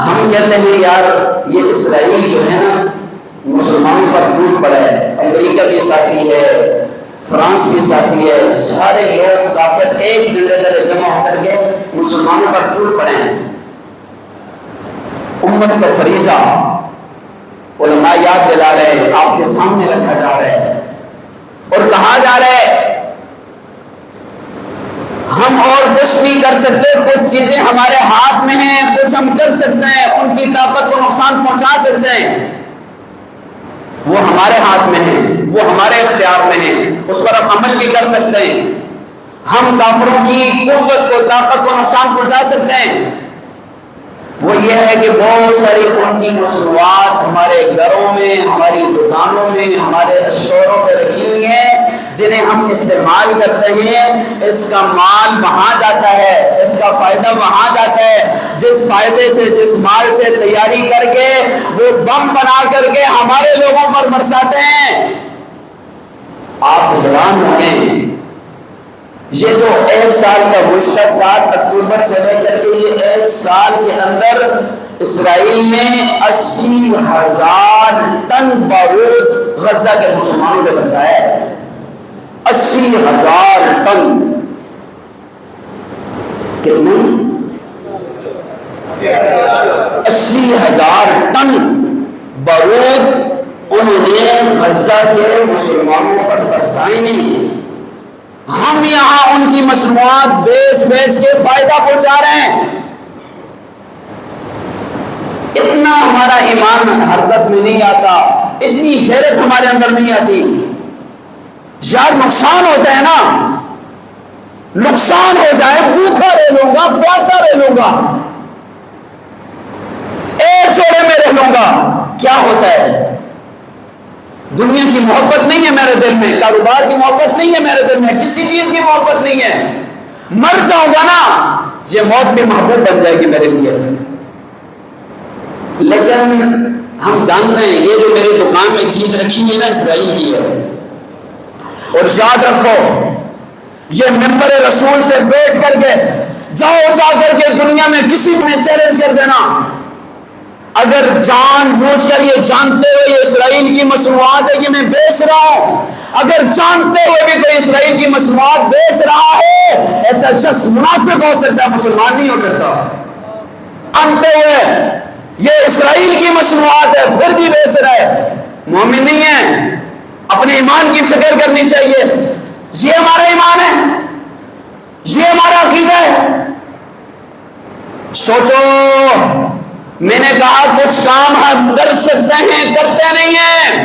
ہم کہتے ہیں یار یہ اسرائیل جو ہے نا مسلمانوں پر ٹوٹ پڑا ہے، امریکہ بھی ساتھی ہے، فرانس بھی ساتھی ہے، سارے لوگ کافر ایک جھنڈے تلے جمع ہو کر کے مسلمانوں پر ٹوٹ پڑے ہیں۔ امت کا فریضہ علماء یاد دلا رہے ہیں، آپ کے سامنے رکھا جا رہا ہے اور کہا جا رہا ہے ہم اور کچھ نہیں کر سکتے، کچھ چیزیں ہمارے ہاتھ میں ہیں، کچھ ہم کر سکتے ہیں، ان کی طاقت کو نقصان پہنچا سکتے ہیں، وہ ہمارے ہاتھ میں ہیں، وہ ہمارے اختیار میں ہیں، اس پر ہم عمل بھی کر سکتے ہیں، ہم کافروں کی قوت کو طاقت کو نقصان پہنچا سکتے ہیں۔ وہ یہ ہے کہ بہت ساری ان کی مصنوعات ہمارے گھروں میں، ہماری دکانوں میں، ہمارے اسٹوروں پہ رکھی ہوئی ہیں، جنہیں ہم استعمال کرتے ہیں، اس کا مال وہاں جاتا ہے، اس کا فائدہ وہاں جاتا ہے، جس فائدے سے، جس مال سے تیاری کر کے وہ بم بنا کر کے ہمارے لوگوں پر برساتے ہیں۔ آپ حیران ہوں گے، یہ جو ایک سال کا گزشتہ 7 اکتوبر سے لے کر کے یہ ایک سال کے اندر اسرائیل نے 80,000 ٹن بارود غزہ کے مسلمانوں پہ برسایا ہے۔ 80,000 ٹن، کتنے؟ 80,000 ٹن بارود انہوں نے غزہ کے مسلمانوں پر برسائے نہیں۔ ہم یہاں ان کی مصنوعات بیچ بیچ کے فائدہ پہنچا رہے ہیں۔ اتنا ہمارا ایمان حرکت میں نہیں آتا، اتنی غیرت ہمارے اندر نہیں آتی۔ یار نقصان ہوتا ہے نا، نقصان ہو جائے، بھوکا رہ لوں گا، پیاسا رہ لوں گا، ایک جوڑے میں رہ لوں گا، کیا ہوتا ہے؟ دنیا کی محبت نہیں ہے میرے دل میں، کاروبار کی محبت نہیں ہے میرے دل میں، کسی چیز کی محبت نہیں ہے۔ مر جاؤں گا نا، یہ موت بھی محبوب بن جائے گی میرے لیے۔ لیکن ہم جانتے ہیں یہ جو میری دکان میں چیز رکھی ہے نا اسرائیل کی ہے، اور یاد رکھو یہ منبر رسول سے بیچ کر کے جاؤ، جا کر کے دنیا میں کسی میں چیلنج کر دینا، اگر جان بوجھ کر یہ جانتے ہوئے یہ اسرائیل کی مصنوعات ہے کہ میں بیچ رہا ہوں، اگر جانتے ہوئے بھی کوئی اسرائیل کی مصنوعات بیچ رہا ہے، ایسا شخص منافق ہو سکتا ہے، مسلمان نہیں ہو سکتا۔ جانتے ہوئے یہ اسرائیل کی مصنوعات ہے پھر بھی بیچ رہا ہے، مومن نہیں ہے۔ اپنے ایمان کی فکر کرنی چاہیے، یہ ہمارا ایمان ہے، یہ ہمارا عقیدہ ہے۔ سوچو، میں نے کہا کچھ کام ہم کر سکتے ہیں، کرتے نہیں ہیں۔